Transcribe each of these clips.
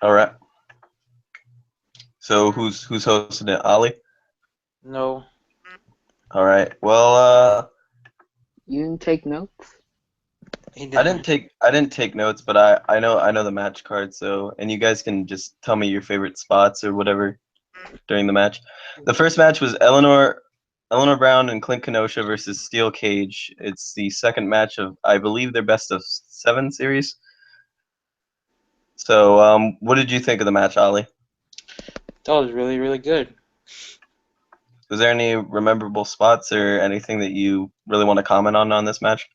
All right. So who's hosting it? Ali? No. All right. Well, You didn't take notes? He I didn't. didn't take notes, but I know the match card. So and you guys can just tell me your favorite spots or whatever during the match. The first match was Eleanor Brown and Clint Kenosha versus Steel Cage. It's the second match of I believe their best of 7 series. So what did you think of the match, Ali? That was really, really good. Was there any memorable spots or anything that you really want to comment on this match?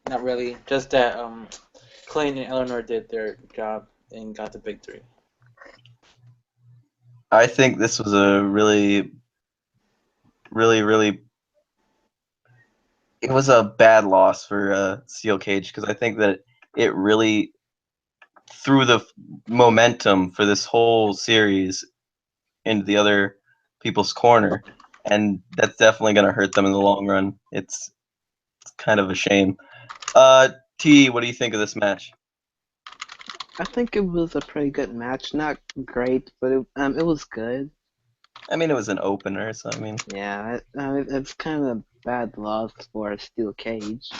Not really. Just that Clayton and Eleanor did their job and got the victory. I think this was a really, really, really. It was a bad loss for Steel Cage because I think that it really threw the momentum for this whole series into the other people's corner, and that's definitely going to hurt them in the long run. It's kind of a shame. T, what do you think of this match? I think it was a pretty good match. Not great, but it was good. I mean, it was an opener, so I mean, Yeah, it's kind of a bad loss for Steel Cage.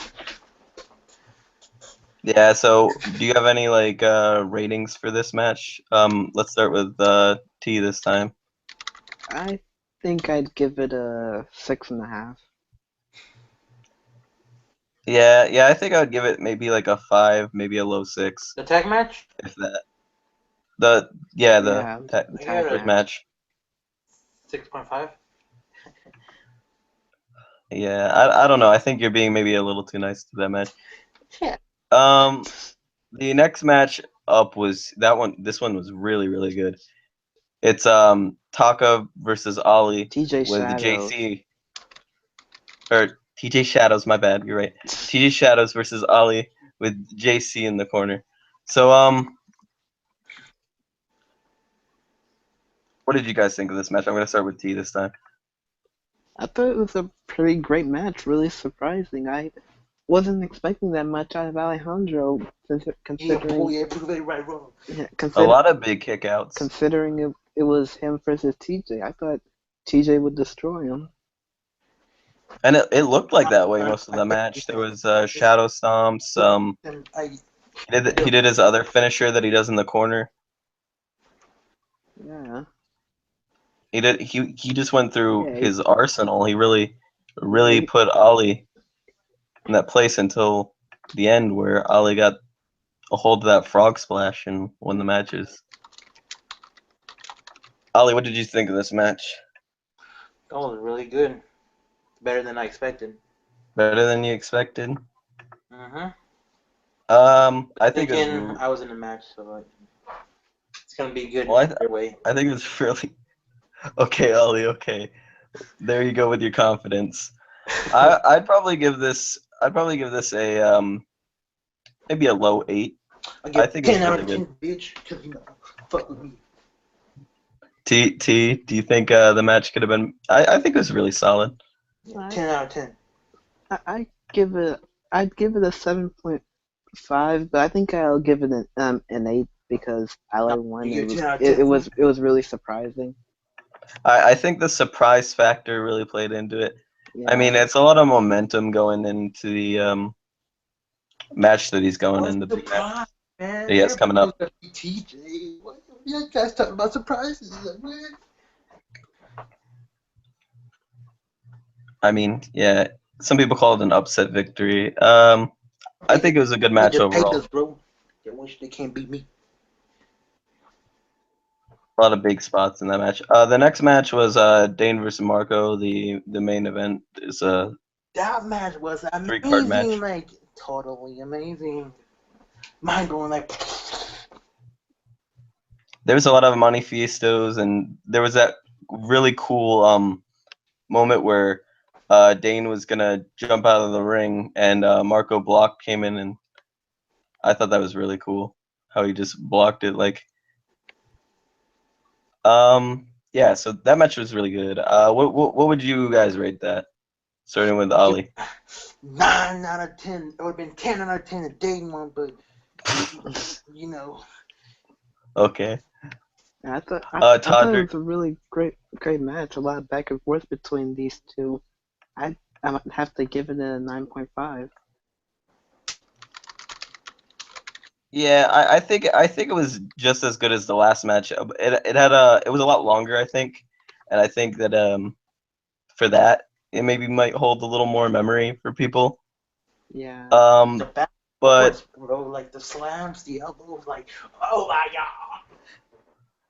yeah. So, do you have any like ratings for this match? Let's start with T this time. I think I'd give it a 6.5. Yeah. I think I would give it maybe like a 5, maybe a low 6, The tag match? if that. The yeah, the Yeah, ta- the I tag got first it. match. 6.5. Yeah, I don't know. I think you're being maybe a little too nice to that match. Yeah. Um, the next match up was that one. This one was really, really good. It's Taka versus Ali TJ with the Shadows. JC or TJ Shadows. My bad. You're right. TJ Shadows versus Ali with JC in the corner. So what did you guys think of this match? I'm gonna start with T this time. I thought it was a pretty great match, really surprising. I wasn't expecting that much out of Alejandro, considering Yeah, prove it right wrong. yeah, A lot of big kickouts. considering it was him versus TJ. I thought TJ would destroy him. And it looked like that way most of the match. There was shadow stomps. He did his other finisher that he does in the corner. Yeah, He just went through yeah. his arsenal. He really put Ali in that place until the end where Ali got a hold of that frog splash and won the matches. Ali, what did you think of this match? That was really good. Better than I expected. Better than you expected? Mm-hmm. I think it was Thinking I was in the match, so like, it's gonna be good well, either way. I think it was really okay, Ali. Okay, there you go with your confidence. I'd probably give this a maybe a low 8. I I get think it was 10 out really of good. 10, bitch, because you know, fuck with me. T, do you think the match could have been? I think it was really solid. Yeah, 10 out of 10. I give it. I'd give it a 7.5, but I think I'll give it an 8 because I won. You It get was 10 out of it, 10. it was it was really surprising. I think the surprise factor really played into it. I mean, Yeah, it's a lot of momentum going into the match that he's going in, the big match Surprise, man. that he has coming Everybody knows up. that TJ. What you guys talking about surprises? Like, what? I mean, yeah, some people call it an upset victory. I think it was a good match Just hate overall. us, bro. They wish they can't beat me. A lot of big spots in that match. The next match was Dane versus Marco. The main event is a That match was 3-card match. amazing, like totally amazing, mind blowing. Like, There was a lot of money fiestos, and there was that really cool moment where Dane was gonna jump out of the ring, and Marco Block came in, and I thought that was really cool how he just blocked it. Like, yeah. So that match was really good. What would you guys rate that? Starting with Ali. 9 out of 10. It would have been 10 out of 10 a day one, but you know, Okay. I thought it Todrick. was a really great match. A lot of back and forth between these two. I might have to give it a 9.5. Yeah, I think it was just as good as the last match. It was a lot longer, I think, and I think that for that it maybe might hold a little more memory for people. Yeah. The Um, back and but forth, bro, like the slams, the elbows, like, oh my god.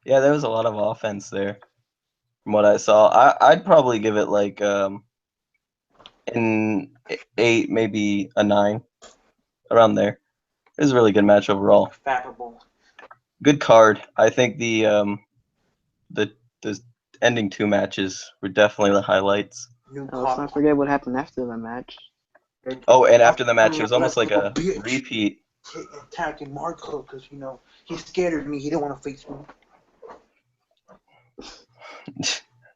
yeah, there was a lot of offense there from what I saw. I'd probably give it like an 8, maybe a 9, around there. It was a really good match overall. Fappable. Good card. I think the the ending 2 matches were definitely the highlights. New Let's cop. not forget what happened after the match. Oh, and I'm after the match, it was almost like like a a bitch repeat. attacking Marco because, he's scared of me. He didn't want to face me.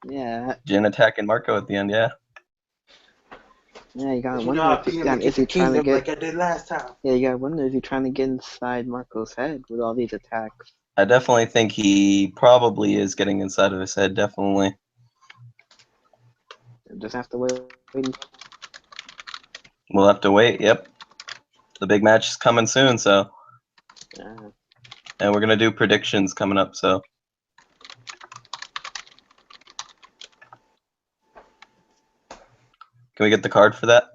Yeah. Jin attacking Marco at the end, yeah. Yeah, you gotta But you know wonder how if beat him to is get the he trying to kingdom get. like I did last time. Yeah, you gotta wonder if he's trying to get inside Marco's head with all these attacks. I definitely think he probably is getting inside of his head, definitely. Just have to wait. We'll have to wait, yep. The big match is coming soon, so. Yeah. And we're going to do predictions coming up, so. Can we get the card for that?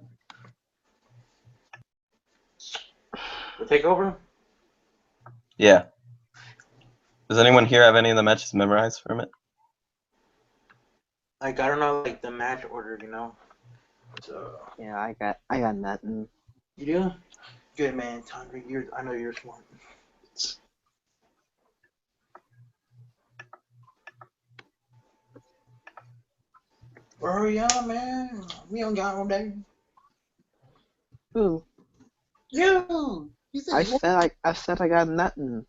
The takeover? Yeah. Does anyone here have any of the matches memorized from it? Like, I don't know, like, the match order, So, Yeah, I got nothing. you do? Good, man. Tandre, I know you're smart. Hurry up, man. We don't got one day. Ooh, You said I said I got nothing.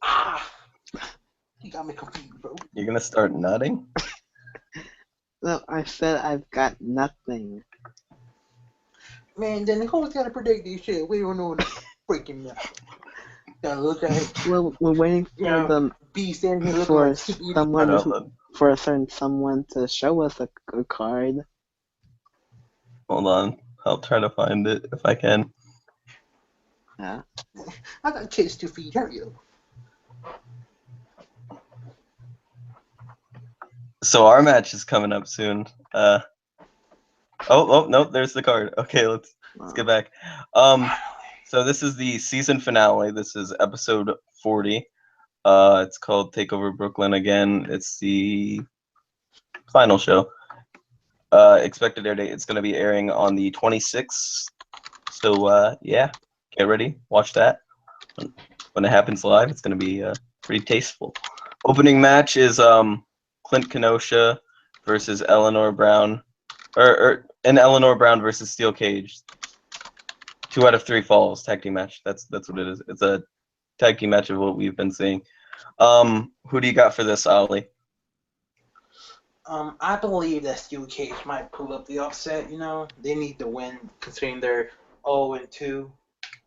ah, you got me confused, bro. You're going to start nutting? No, I said I've got nothing. Man, then who's gotta predict this shit? We don't know the freaking now. Gotta look at it. Well, we're waiting for them B standing here looking for like super idiot. someone Hold who on. for a certain someone to show us a card. Hold on. I'll try to find it if I can. Yeah. I got kids to feed. Hurry up. So our match is coming up soon. Oh, no, there's the card. Okay, let's get back. So this is the season finale. This is episode 40. It's called Takeover Brooklyn again. It's the final show. Expected air date. It's going to be airing on the 26th. So yeah, get ready. Watch that. When it happens live, it's going to be pretty tasteful. Opening match is Clint Kenosha versus Eleanor Brown, and Eleanor Brown versus Steel Cage. 2 out of 3 falls tag team match. That's what it is. It's a tag team match of what we've been seeing. Who do you got for this, Ollie? I believe that Steel Cage might pull up the upset. They need to win considering they're 0-2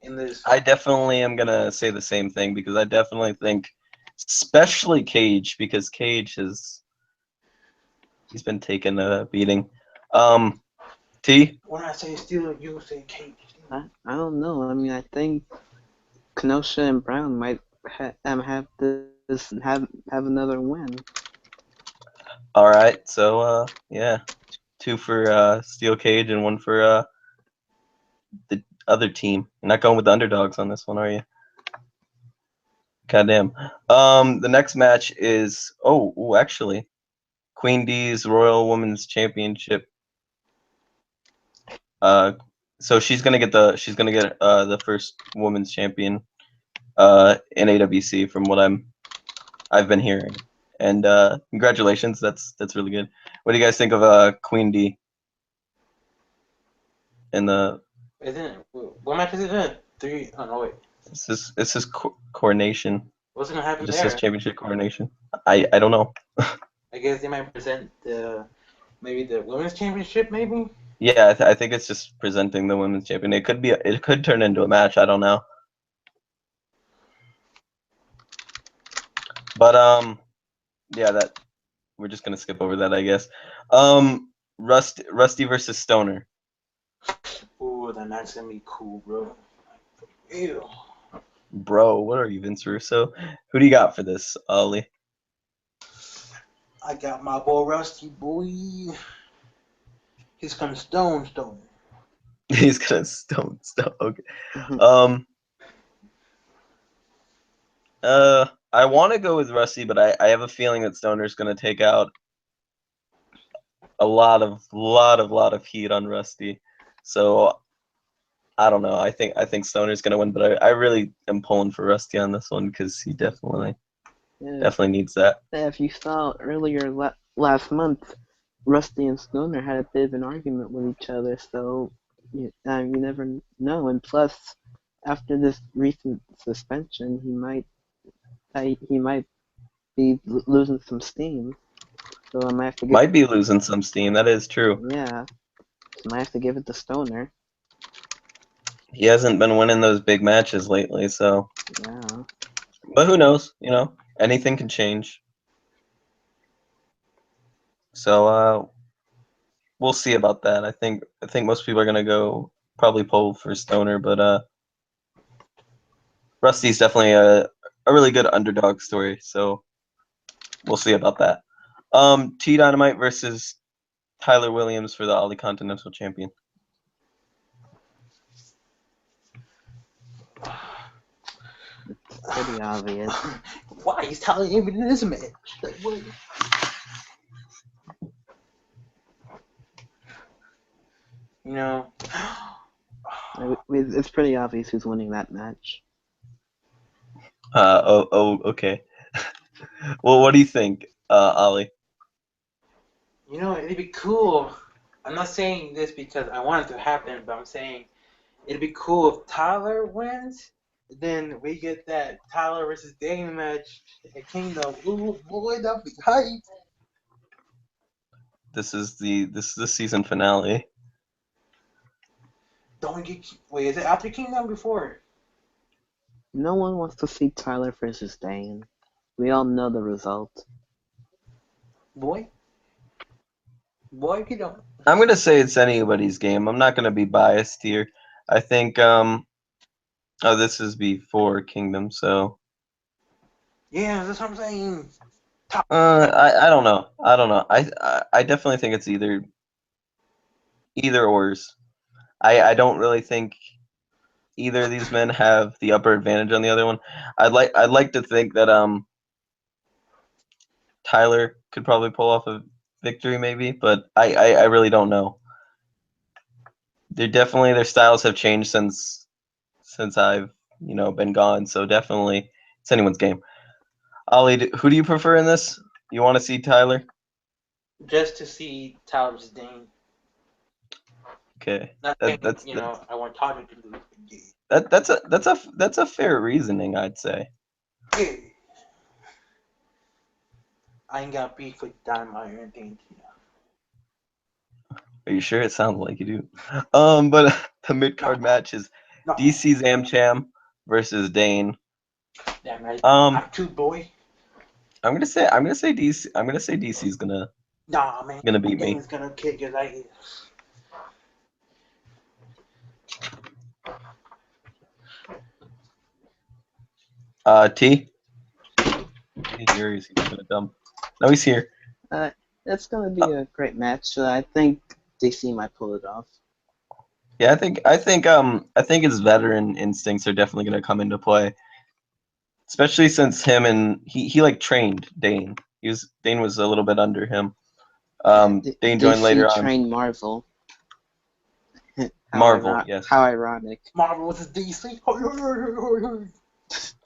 in this. I definitely am gonna say the same thing because I definitely think, especially Cage, because Cage he's been taking a beating. T. When I say Steel, you say Cage. I don't know. I mean, I think Kenosha and Brown might have have another win. All right, so yeah, 2 for Steel Cage and 1 for the other team. You're not going with the underdogs on this one, are you? Goddamn. The next match is actually Queen D's Royal Women's Championship. So she's gonna get the first women's champion in AWC from what I've been hearing. And congratulations, that's really good. What do you guys think of Queen D? In the What match is it? 3. Oh no, wait. it's his coronation. What's gonna happen It just there? says championship coronation. I don't know. I guess they might present maybe the women's championship, maybe. Yeah, I think it's just presenting the women's champion. It could turn into a match. I don't know. But yeah, that we're just gonna skip over that, I guess. Rusty versus Stoner. Ooh, then that's gonna be cool, bro. Ew. Bro, what are you, Vince Russo? Who do you got for this, Ollie? I got my boy Rusty, boy. He's gonna stone. He's gonna stone. Okay. Um. I want to go with Rusty, but I have a feeling that Stoner's gonna take out a lot of heat on Rusty. So I don't know. I think Stoner's gonna win, but I really am pulling for Rusty on this one because he definitely Yeah, needs that. if you saw earlier last month, Rusty and Stoner had a bit of an argument with each other, so you never know. And plus, after this recent suspension, he might be losing some steam. So I might have to Might be losing some steam. That is true. yeah, so I might have to give it to Stoner. He hasn't been winning those big matches lately, so. Yeah. But who knows? Anything can change. So we'll see about that. I think most people are gonna go probably pull for Stoner, but Rusty's definitely a really good underdog story. So we'll see about that. T Dynamite versus Tyler Williams for the Ollie Continental Champion. Pretty obvious. Why he's telling him in this match? Like, what? You know. It's pretty obvious who's winning that match. Okay. Well, what do you think, Ollie? You know, it'd be cool. I'm not saying this because I want it to happen, but I'm saying it'd be cool if Tyler wins. Then we get that Tyler versus Dane match at Kingdom. Ooh, boy, that'd be hype. This is the season finale. Don't get. Wait, is it after Kingdom before? No one wants to see Tyler versus Dane. We all know the result. Boy, if you don't. I'm gonna say it's anybody's game. I'm not gonna be biased here. I think oh, this is before Kingdom, so Yeah, that's what I'm saying. I don't know. I definitely think it's either ors. I don't really think either of these men have the upper advantage on the other one. I'd like to think that Tyler could probably pull off a victory maybe, but I really don't know. Their styles have changed since I've been gone, so definitely it's anyone's game. Ollie, who do you prefer in this? You want to see Tyler? Just to see Tyler versus Dane. Okay, Not saying, I want Tyler to lose. that's a fair reasoning, I'd say. Yeah. I ain't got beef with Dynamite or anything. Are you sure? It sounds like you do. But the mid card match is No. DC Zamcham versus Dane. Damn right. Um, I'm too boy. I'm gonna say DC. I'm gonna say DC's Nah, man. gonna beat me. Dane's gonna kick his ass. T. He's here. He's gonna dump. No, he's here. It's gonna be a great match. So I think DC might pull it off. Yeah, I think his veteran instincts are definitely gonna come into play, especially since him and he like trained Dane. Dane was a little bit under him. Dane joined DC later on. trained Marvel. Marvel, yes. How ironic. Marvel versus DC.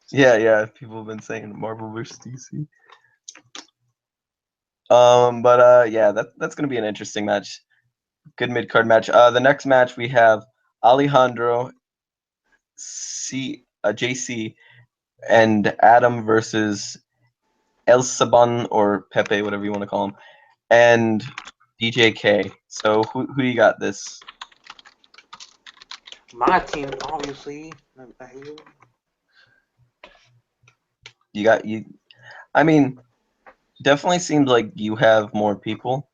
Yeah. People have been saying Marvel versus DC. But yeah, that's gonna be an interesting match. Good mid card match. The next match we have Alejandro, JC, and Adam versus El Saban or Pepe, whatever you want to call him, and DJK. So who do you got this? My team, obviously. You got you. I mean, definitely seems like you have more people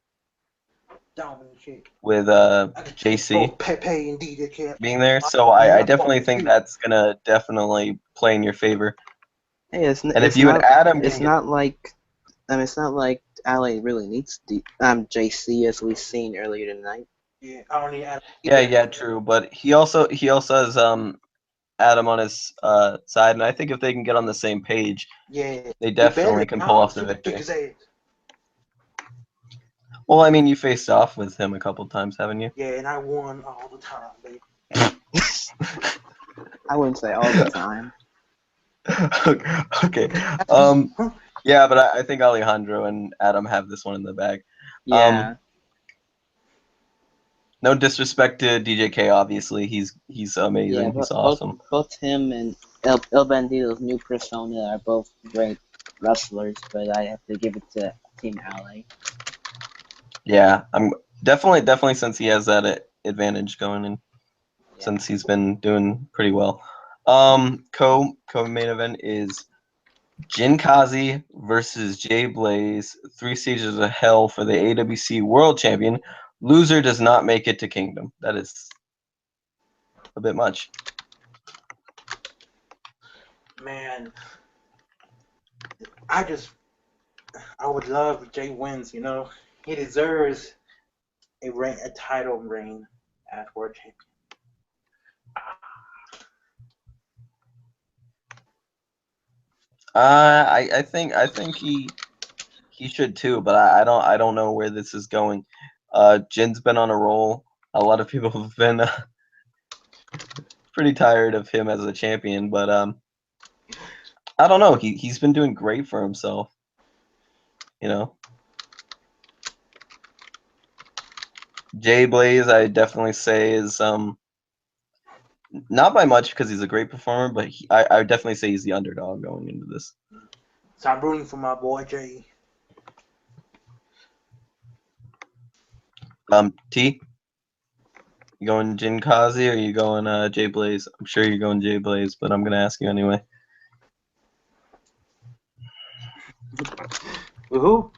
Dominant shit. with I could take JC both Pepe and DJ Cat. being there, so I definitely think that's gonna definitely play in your favor. Hey, And if you and Adam can get, it's not like LA really needs JC as we've seen earlier tonight. Yeah, I don't need Adam. yeah, true, but he also has Adam on his side, and I think if they can get on the same page, Yeah, they definitely can pull off the victory. His ass. Well, I mean, you faced off with him a couple times, haven't you? Yeah, and I won all the time, baby. I wouldn't say all the time. Okay. Yeah, but I think Alejandro and Adam have this one in the bag. Yeah. No disrespect to DJK, obviously. He's amazing. Yeah, He's awesome. Both him and El Bandito's new persona are both great wrestlers, but I have to give it to Team LA. Yeah, I'm definitely since he has that advantage going in, since he's been doing pretty well. Co-main event is Jin Kazi versus Jay Blaze. 3 stages of hell for the AWC World Champion. Loser does not make it to Kingdom. That is a bit much. Man, I would love if Jay wins. You know, he deserves a title reign as world champion. I think he should too, but I don't know where this is going. Jin's been on a roll. A lot of people have been pretty tired of him as a champion, but I don't know. He's been doing great for himself. You know, Jay Blaze, I definitely say is not by much because he's a great performer, but I would definitely say he's the underdog going into this. So I'm rooting for my boy Jay. T, you going Jin Kazi or you going Jay Blaze? I'm sure you're going Jay Blaze, but I'm gonna ask you anyway. Who?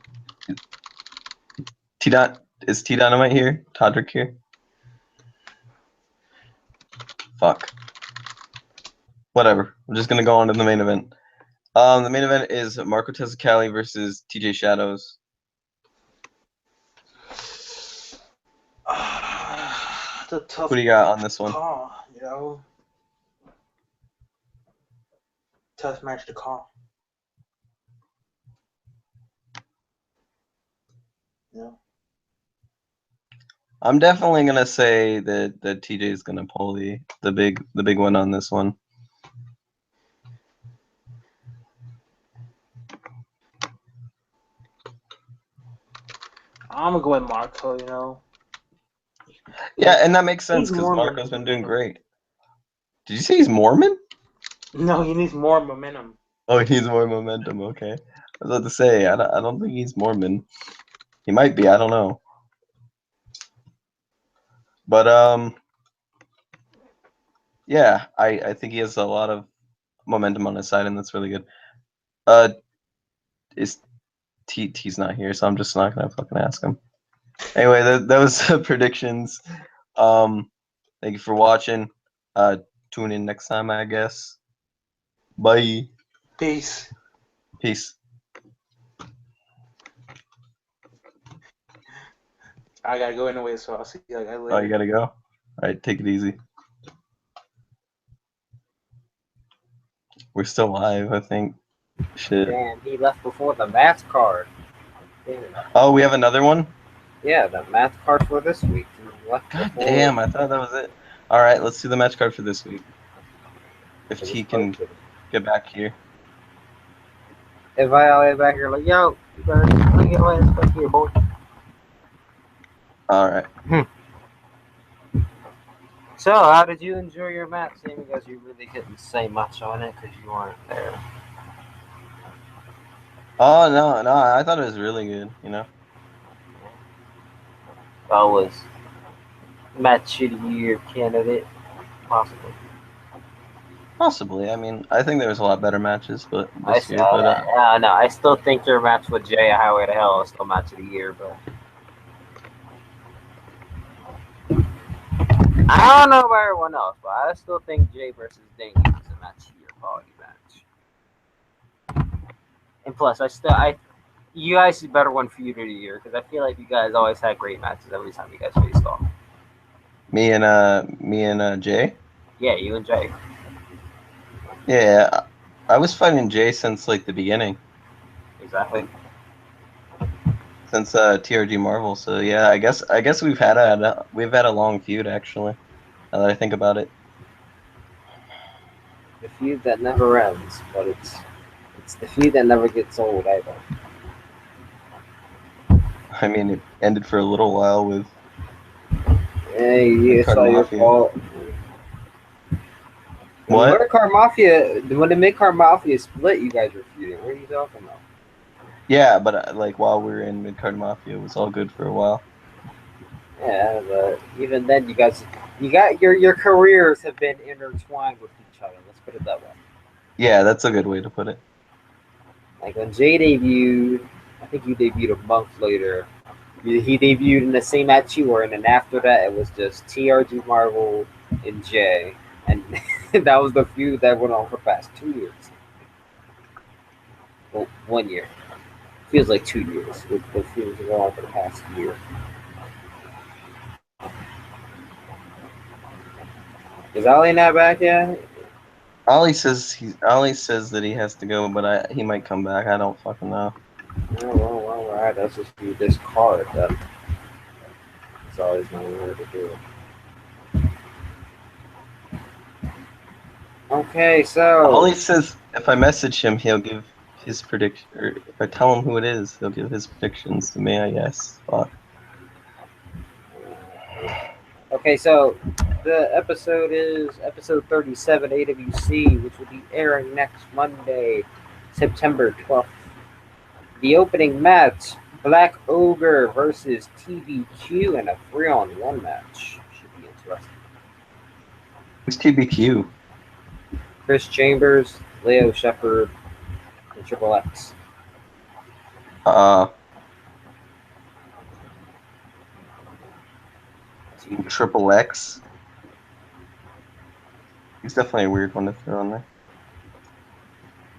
Is T Dynamite here? Todrick here? Fuck. Whatever. I'm just gonna go on to the main event. The main event is Marco Tezcali versus TJ Shadows. It's a tough Who do you got on this one? call, you know. Tough match to call. You know. I'm definitely gonna say that TJ is gonna pull the big one on this one. I'm gonna go with Marco. You know. Yeah, and that makes sense because Marco's been doing great. Did you say he's Mormon? No, he needs more momentum. Oh, he needs more momentum. Okay, I was about to say I don't think he's Mormon. He might be. I don't know. But yeah, I think he has a lot of momentum on his side, and that's really good. Is T's not here, so I'm just not gonna fucking ask him. Anyway, that was predictions. Thank you for watching. Tune in next time, I guess. Bye. Peace. Peace. I gotta go anyway, so I'll see you guys later. Oh, you gotta go? All right, take it easy. We're still live, I think. Shit. Damn, he left before the math card. Damn. Oh, we have another one? Yeah, the math card for this week. God damn, I thought that was it. All right, let's do the match card for this week. If T can get back here. If I get back here, like, yo, you better bring your ass back here, boy. All right. So, how did you enjoy your match? Seeing because you really couldn't say much on it because you weren't there. Oh no, I thought it was really good. You know. I was match of the year candidate, possibly. Possibly. I mean, I think there was a lot better matches, but I, this year. But no, I still think your match with Jay at Highway to Hell is still match of the year, but I don't know about everyone else, but I still think Jay versus Dane is a match of the year quality match. And plus, you guys is better one feud of the year because I feel like you guys always had great matches every time you guys faced off. me and Jay. Yeah, you and Jay. Yeah, I was fighting Jay since like the beginning, Exactly. since TRG Marvel. So yeah, I guess we've had a long feud actually. Now that I think about it, The feud that never ends, but it's the feud that never gets old either. I mean, it ended for a little while with Hey, it's Card all your Mafia. fault. When What? the Mid-Card Mafia split, you guys were feuding. What are you talking about? Yeah, but like while we were in Mid Card Mafia, it was all good for a while. Yeah, but even then, you got your careers have been intertwined with each other. Let's put it that way. Yeah, that's a good way to put it. Like when Jay debuted, I think you debuted a month later. He debuted in the same match you were, and then after that, it was just TRG Marvel and Jay, and that was the feud that went on for the past 2 years. Well, 1 year. Feels like 2 years. The feuds have gone on for the past year. Is Ali not back yet? Ollie says that he has to go, but he might come back. I don't fucking know. Oh, well, alright. Let's just do this card then. That's always my word to do. Okay, so Ollie says if I message him, he'll give his prediction, or if I tell him who it is, he'll give his predictions to me. I guess. Fuck. okay, so the episode is episode 37 AWC, which will be airing next Monday, September 12th. The opening match, Black Ogre versus TBQ in a 3-on-1 match. Should be interesting. Who's TBQ? Chris Chambers, Leo Shepard, and Triple X. Triple X. He's definitely a weird one to throw on there.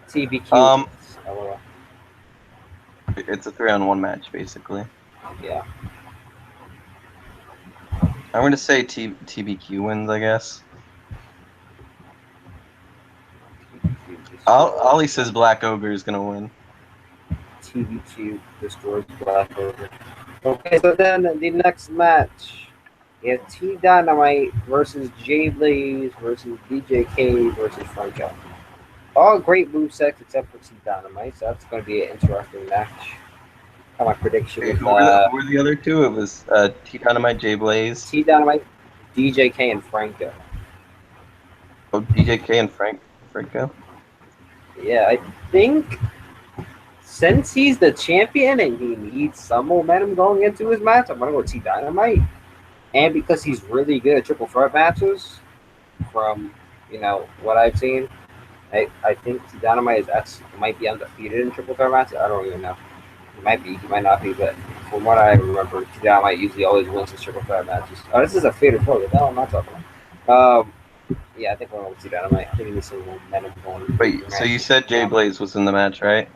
TBQ. It's a 3-on-1 match, basically. Yeah. I'm gonna say TBQ wins, I guess. Ollie says Black Ogre is gonna win. TBQ destroys Black Ogre. Okay, so then the next match, we have T Dynamite versus Jay Blaze versus DJK versus Franco. All great movesets except for T Dynamite, so that's going to be an interesting match. My prediction Okay, is who were the other two? It was T Dynamite, Jay Blaze, T Dynamite, DJK, and Franco. Oh, DJK and Franco. Yeah, I think since he's the champion and he needs some momentum going into his match, I'm going to go T Dynamite. And because he's really good at triple threat matches, from what I've seen, I think Dynamite might be undefeated in triple threat matches. I don't even know. He might be, he might not be, but from what I remember, Dynamite usually always wins his triple threat matches. Oh, this is a fatal four. What the hell am I talking about? Yeah, I think we're going to see Dynamite. I think he needs some momentum going. Wait, so you said Jay Blaze was in the match, right?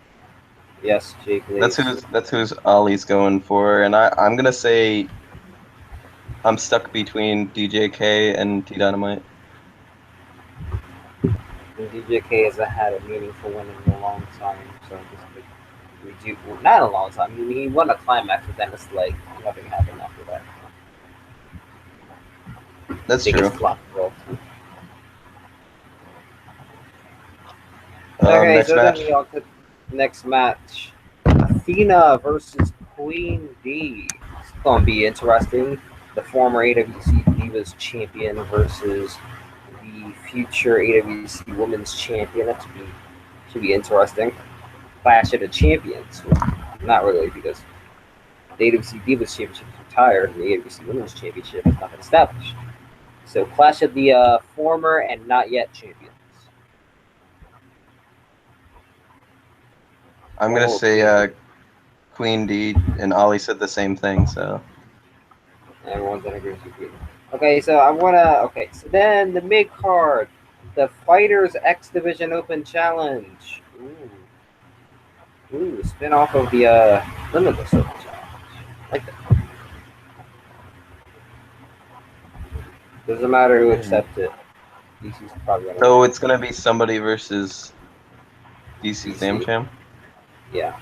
Yes, Jay Blaze. That's who's Ollie's going for, and I'm gonna say I'm stuck between DJK and T Dynamite. DJK hasn't had a meaningful win in a long time, so not a long time. I mean, he won a climax, but then it's like nothing happened after that. That's true. Flop, okay, next so match. then we all took next match. Athena versus Queen D. It's gonna be interesting. The former AWC Divas champion versus the future AWC Women's champion. That should be interesting. Clash of the champions. Not really, because the AWC Divas championship is retired and the AWC Women's championship is not established. So clash of the former and not yet champions. I'm gonna say Queen D, and Ollie said the same thing. So Everyone's in agreement with you. Okay, so I wanna. Okay, so then the mid card, the Fighters X Division Open Challenge. Ooh, spin off of the Limitless Open Challenge. Like that. Doesn't matter who accepts it. DC's probably gonna so win. it's gonna be somebody versus DC's Damn DC. Champ. Yeah.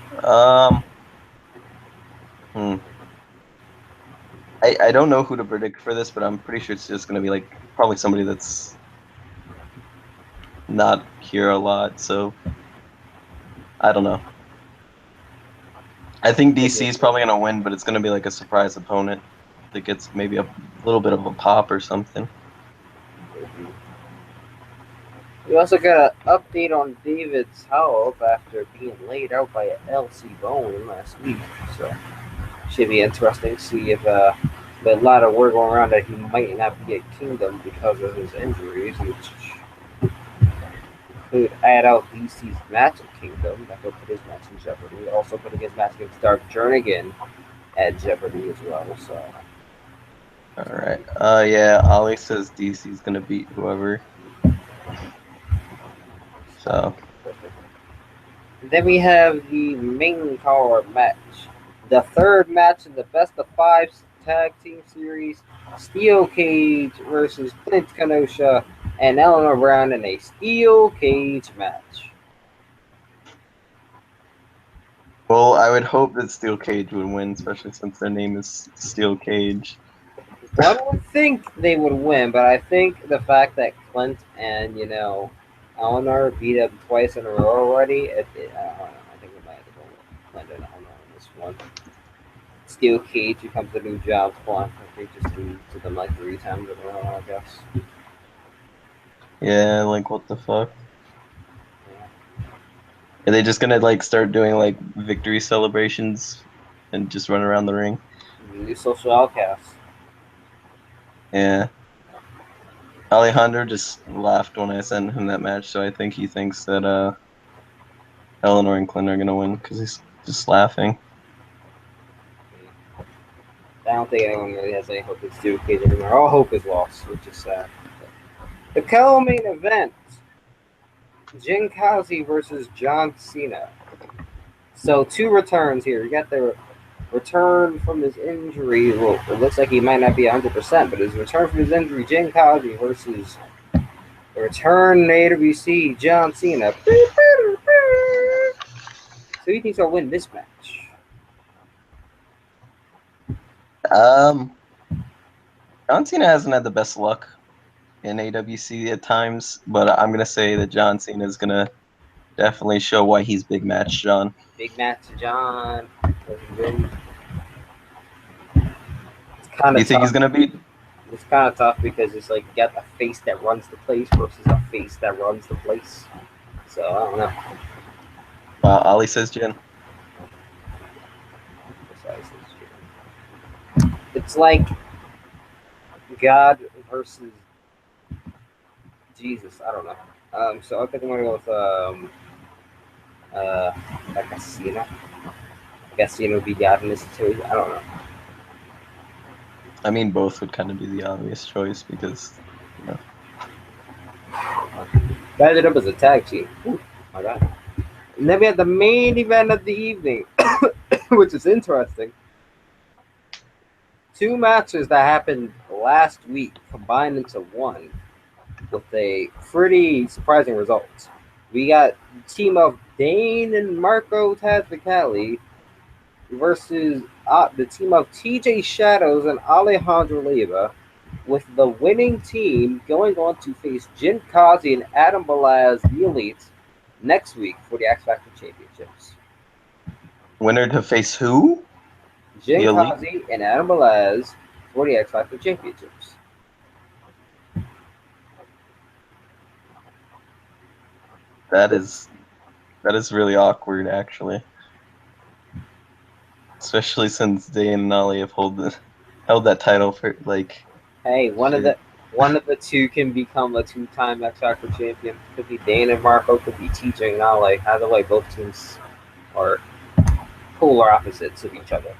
I don't know who to predict for this, but I'm pretty sure it's just gonna be like probably somebody that's not here a lot. So I don't know. I think DC is probably gonna win, but it's gonna be like a surprise opponent that gets maybe a little bit of a pop or something. We also got an update on David's health after being laid out by an LC Bone last week. So should be interesting to see if but a lot of word going around that he might not be at Kingdom because of his injuries, which could add out DC's match at Kingdom. That could put his match in jeopardy. Also putting his match against Dark Jernigan at jeopardy as well. So All right. Yeah. Ollie says DC's gonna beat whoever. So then we have the main card match. The third match in the best of 5 tag team series. Steel Cage versus Clint Kenosha and Eleanor Brown in a steel cage match. well, I would hope that Steel Cage would win, especially since their name is Steel Cage. One would think they would win, but I think the fact that Clint and Eleanor beat up twice in a row already, I don't know. I think we might have to go with Clint and Eleanor in this one. Steel Cage becomes a new job spot. They just lose to them like 3 times in a row, I guess. Yeah, like what the fuck? Are they just gonna like start doing like victory celebrations and just run around the ring? New social outcasts. Yeah. Alejandro just laughed when I sent him that match, so I think he thinks that Eleanor and Clint are gonna win because he's just laughing. I don't think anyone really has any hope in Steel Cage anymore. All hope is lost, which is sad. The co-main event: Jin Kazi versus John Cena. So 2 returns here. You got the return from his injury. Well, it looks like he might not be 100%, but his return from his injury, Jin Kazi versus the return AWC, John Cena. So who do you think's gonna win this match? John Cena hasn't had the best luck in AWC at times, but I'm gonna say that John Cena is gonna definitely show why he's big match John. Big match, John. It's kind Do you of think he's gonna beat? It's kind of tough because it's like you got a face that runs the place versus a face that runs the place. So I don't know. Ollie says Jin. It's like God versus Jesus. I don't know. So I think I'm gonna go with like Cena. I guess Cena would be God in this situation. I don't know. I mean, both would kind of be the obvious choice because, That ended up as a tag team. Ooh, my God. And then we had the main event of the evening, which is interesting. 2 matches that happened last week combined into one with a pretty surprising result. We got the team of Dane and Marco Tazvicali versus the team of TJ Shadows and Alejandro Leyva, with the winning team going on to face Jin Kazi and Adam Balaz, the Elite, next week for the X Factor Championships. winner to face who? Jin Kazi and Adam Balaz for the X Factor Championships. That is really awkward, actually. Especially since Dane and Ollie have held that title for like. Hey, one of the 2 can become a 2-time X Factor champion. Could be Dane and Marco. Could be TJ and Ollie. Either way, both teams are polar opposites of each other.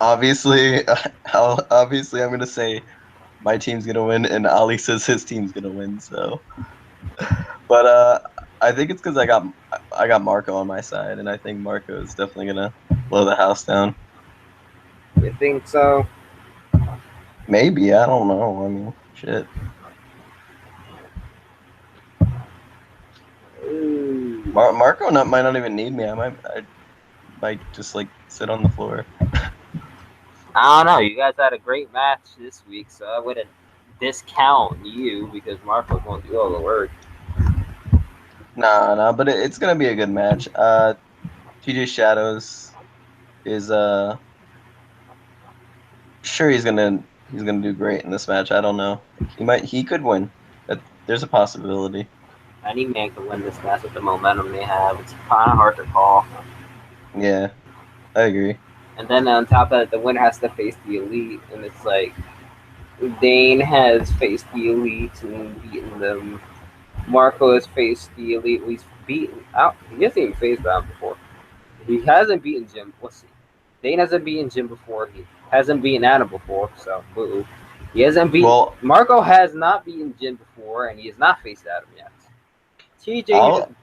Obviously, I'm gonna say my team's gonna win, and Ali says his team's gonna win. So, but I think it's because I got Marco on my side, and I think Marco is definitely gonna blow the house down. You think so? Maybe, I don't know. I mean, shit. Ooh. Marco might not even need me. I might just like sit on the floor. I don't know. You guys had a great match this week, so I wouldn't discount you because Marco's going to do all the work. Nah, but it's gonna be a good match. TJ Shadows is sure he's gonna do great in this match. I don't know. He could win. There's a possibility. Any man can win this match with the momentum they have. It's kind of hard to call. Yeah, I agree. And then on top of that, the winner has to face the Elite, and it's like Dane has faced the Elite and beaten them. Marco has faced the Elite. He's beaten out. He hasn't even faced them before. He hasn't beaten Jim. Let's see. Dane hasn't beaten Jim before. He hasn't beaten Adam before. So, boo. He hasn't beaten. Well, Marco has not beaten Jim before, and he has not faced Adam yet. TJ.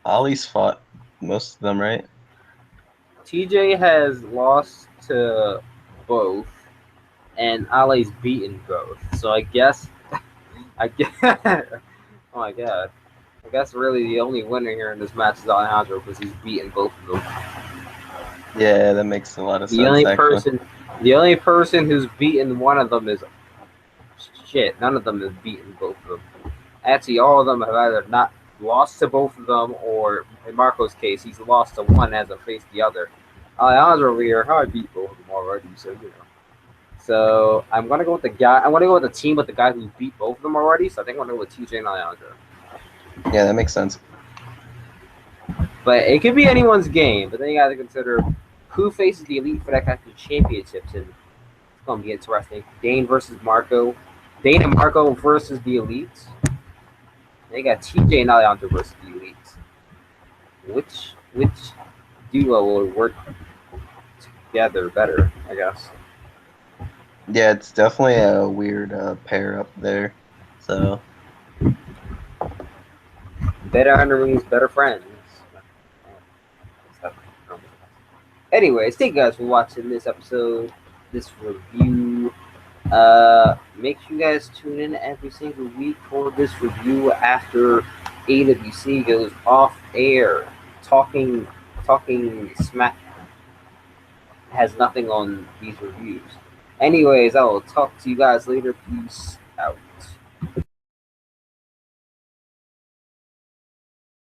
Ali's fought most of them, right? TJ has lost to both, and Ali's beaten both. So I guess, oh my god, I guess really the only winner here in this match is Alejandro because he's beaten both of them. Yeah, that makes a lot of sense. The only person who's beaten one of them is shit. None of them has beaten both of them. Actually, all of them have either not lost to both of them, or in Marco's case, he's lost to one, hasn't faced the other. Alejandro over here, I beat both of them already, so you know. So I'm gonna go with the guy. I'm gonna go with the team with the guy who beat both of them already. So I think I'm gonna go with TJ and Alejandro. Yeah, that makes sense. But it could be anyone's game. But then you got to consider who faces the Elite for that kind of championships, and it's gonna be interesting. Dane versus Marco. Dane and Marco versus the Elites. They got TJ and Alejandro versus the Elites. Which duo will work together better? I guess. Yeah, it's definitely a weird pair up there. So Better enemies, better friends. Anyways, thank you guys for watching this episode, this review. Make sure you guys tune in every single week for this review after AWC goes off air. Talking smack has nothing on these reviews. Anyways, I will talk to you guys later. Peace out.